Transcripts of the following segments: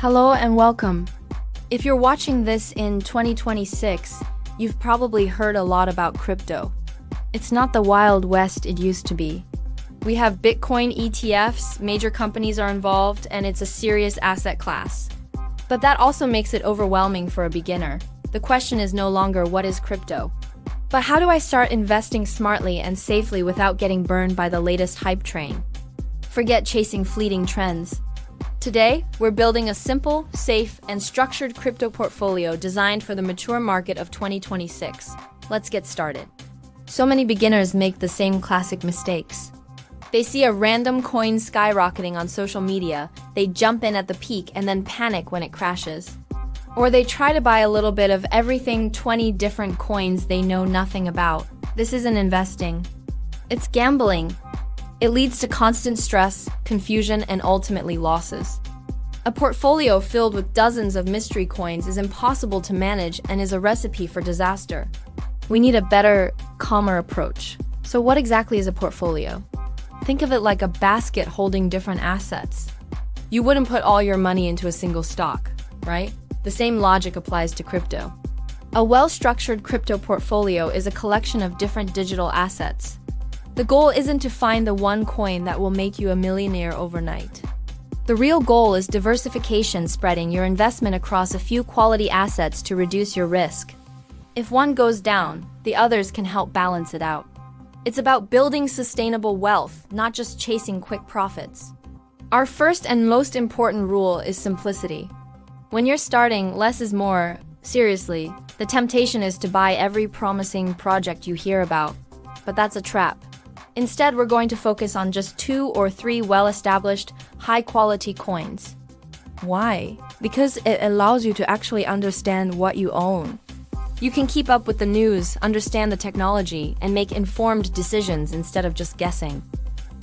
Hello and welcome. If you're watching this in 2026, you've probably heard a lot about crypto. It's not the Wild West it used to be. We have Bitcoin ETFs, major companies are involved, and it's a serious asset class. But that also makes it overwhelming for a beginner. The question is no longer what is crypto, but how do I start investing smartly and safely without getting burned by the latest hype train? Forget chasing fleeting trends. Today, we're building a simple, safe, and structured crypto portfolio designed for the mature market of 2026. Let's get started. So many beginners make the same classic mistakes. They see a random coin skyrocketing on social media, they jump in at the peak and then panic when it crashes. Or they try to buy a little bit of everything, 20 different coins they know nothing about. This isn't investing. It's gambling. It leads to constant stress, confusion, and ultimately losses. A portfolio filled with dozens of mystery coins is impossible to manage and is a recipe for disaster. We need a better, calmer approach. So what exactly is a portfolio? Think of it like a basket holding different assets. You wouldn't put all your money into a single stock, right? The same logic applies to crypto. A well-structured crypto portfolio is a collection of different digital assets. The goal isn't to find the one coin that will make you a millionaire overnight. The real goal is diversification, spreading your investment across a few quality assets to reduce your risk. If one goes down, the others can help balance it out. It's about building sustainable wealth, not just chasing quick profits. Our first and most important rule is simplicity. When you're starting, less is more. Seriously, the temptation is to buy every promising project you hear about. But that's a trap. Instead, we're going to focus on just 2 or 3 well-established, high-quality coins. Why? Because it allows you to actually understand what you own. You can keep up with the news, understand the technology, and make informed decisions instead of just guessing.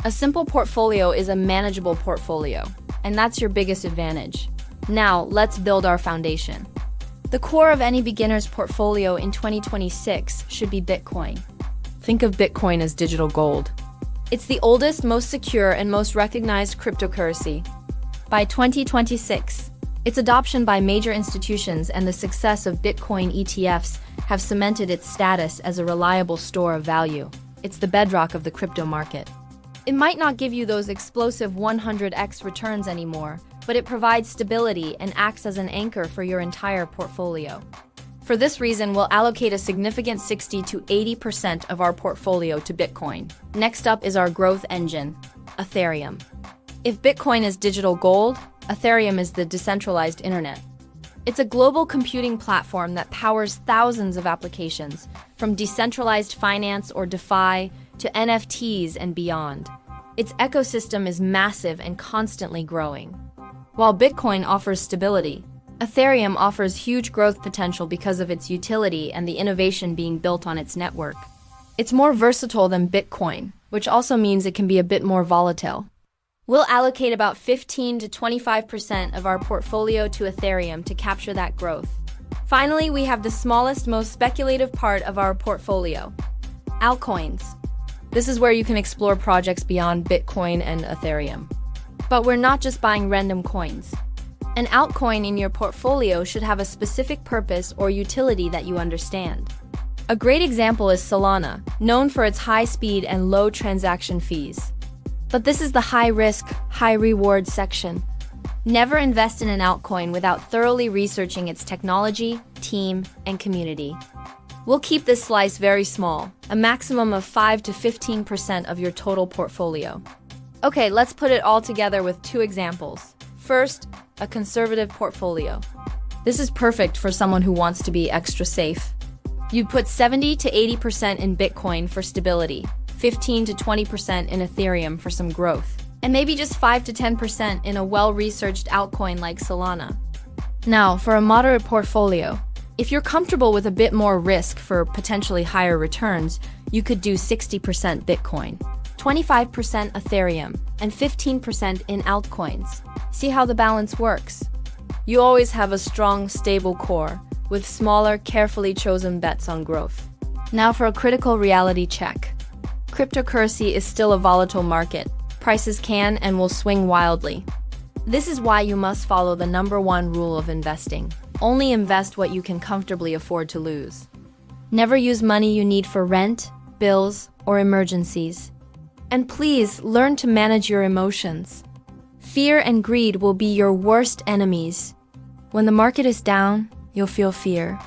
A simple portfolio is a manageable portfolio, and that's your biggest advantage. Now, let's build our foundation. The core of any beginner's portfolio in 2026 should be Bitcoin. Think of Bitcoin as digital gold. It's the oldest, most secure, and most recognized cryptocurrency. By 2026, its adoption by major institutions and the success of Bitcoin ETFs have cemented its status as a reliable store of value. It's the bedrock of the crypto market. It might not give you those explosive 100x returns anymore, but it provides stability and acts as an anchor for your entire portfolio. For this reason, we'll allocate a significant 60 to 80% of our portfolio to Bitcoin. Next up is our growth engine, Ethereum. If Bitcoin is digital gold, Ethereum is the decentralized internet. It's a global computing platform that powers thousands of applications, from decentralized finance or DeFi to NFTs and beyond. Its ecosystem is massive and constantly growing. While Bitcoin offers stability, Ethereum offers huge growth potential because of its utility and the innovation being built on its network. It's more versatile than Bitcoin, which also means it can be a bit more volatile. We'll allocate about 15 to 25% of our portfolio to Ethereum to capture that growth. Finally, we have the smallest, most speculative part of our portfolio, altcoins. This is where you can explore projects beyond Bitcoin and Ethereum. But we're not just buying random coins. An altcoin in your portfolio should have a specific purpose or utility that you understand. A great example is Solana, known for its high speed and low transaction fees. But this is the high-risk, high-reward section. Never invest in an altcoin without thoroughly researching its technology, team, and community. We'll keep this slice very small, a maximum of 5 to 15% of your total portfolio. Okay, let's put it all together with 2 examples. First, a conservative portfolio. This is perfect for someone who wants to be extra safe. You'd put 70 to 80% in Bitcoin for stability, 15 to 20% in Ethereum for some growth, and maybe just 5 to 10% in a well-researched altcoin like Solana. Now, for a moderate portfolio, if you're comfortable with a bit more risk for potentially higher returns, you could do 60% Bitcoin, 25% Ethereum, and 15% in altcoins. See how the balance works? You always have a strong, stable core, with smaller, carefully chosen bets on growth. Now for a critical reality check. Cryptocurrency is still a volatile market. Prices can and will swing wildly. This is why you must follow the #1 rule of investing. Only invest what you can comfortably afford to lose. Never use money you need for rent, bills, or emergencies. And please learn to manage your emotions. Fear and greed will be your worst enemies. When the market is down, you'll feel fear.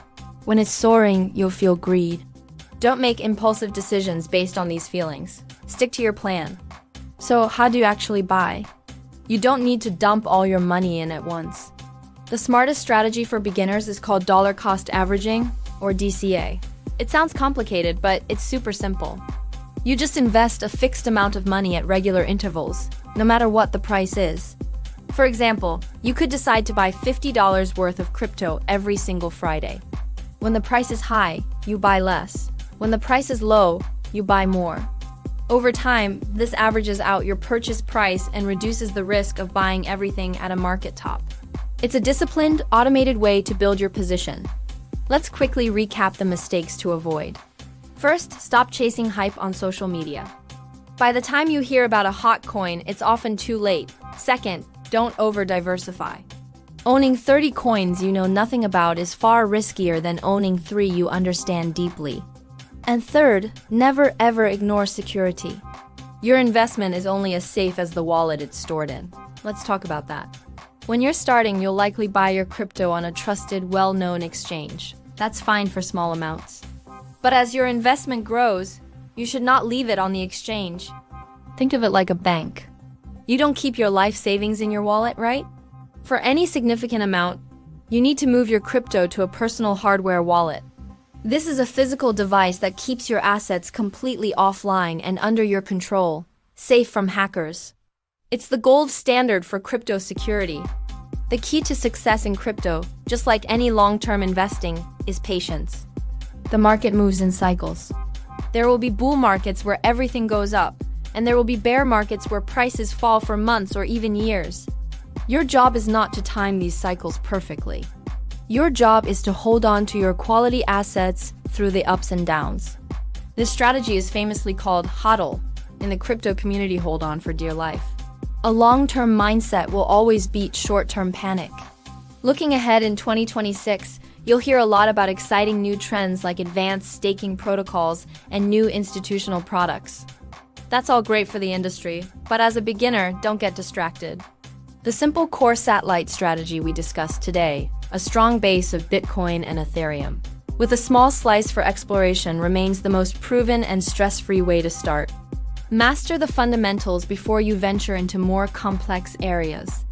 When it's soaring, you'll feel greed. Don't make impulsive decisions based on these feelings. Stick to your plan. So, how do you actually buy? You don't need to dump all your money in at once. The smartest strategy for beginners is called dollar cost averaging, or DCA. It sounds complicated, but it's super simple. You just invest a fixed amount of money at regular intervals, no matter what the price is. For example, you could decide to buy $50 worth of crypto every single Friday. When the price is high, you buy less. When the price is low, you buy more. Over time, this averages out your purchase price and reduces the risk of buying everything at a market top. It's a disciplined, automated way to build your position. Let's quickly recap the mistakes to avoid. First, stop chasing hype on social media. By the time you hear about a hot coin, it's often too late. Second, don't over-diversify. Owning 30 coins you know nothing about is far riskier than owning 3 you understand deeply. And third, never ever ignore security. Your investment is only as safe as the wallet it's stored in. Let's talk about that. When you're starting, you'll likely buy your crypto on a trusted, well-known exchange. That's fine for small amounts. But as your investment grows, you should not leave it on the exchange. Think of it like a bank. You don't keep your life savings in your wallet, right? For any significant amount, you need to move your crypto to a personal hardware wallet. This is a physical device that keeps your assets completely offline and under your control, safe from hackers. It's the gold standard for crypto security. The key to success in crypto, just like any long-term investing, is patience. The market moves in cycles. There will be bull markets where everything goes up, and there will be bear markets where prices fall for months or even years. Your job is not to time these cycles perfectly. Your job is to hold on to your quality assets through the ups and downs. This strategy is famously called HODL. In the crypto community, hold on for dear life. A long-term mindset will always beat short-term panic. Looking ahead in 2026, you'll hear a lot about exciting new trends like advanced staking protocols and new institutional products. That's all great for the industry, but as a beginner, don't get distracted. The simple core satellite strategy we discussed today, a strong base of Bitcoin and Ethereum, with a small slice for exploration, remains the most proven and stress-free way to start. Master the fundamentals before you venture into more complex areas.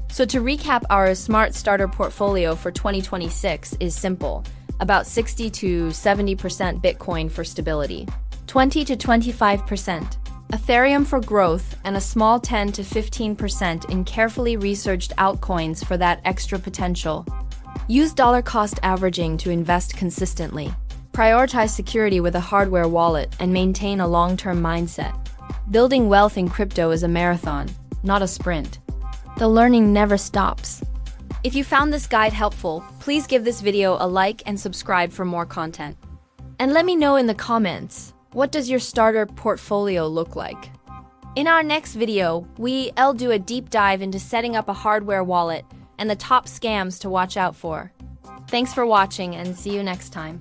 So to recap, our smart starter portfolio for 2026 is simple: about 60 to 70% Bitcoin for stability, 20 to 25% Ethereum for growth, and a small 10 to 15% in carefully researched altcoins for that extra potential. Use dollar cost averaging to invest consistently. Prioritize security with a hardware wallet and maintain a long-term mindset. Building wealth in crypto is a marathon, not a sprint. The learning never stops. If you found this guide helpful, please give this video a like and subscribe for more content. And let me know in the comments, what does your starter portfolio look like? In our next video, we'll do a deep dive into setting up a hardware wallet and the top scams to watch out for. Thanks for watching and see you next time.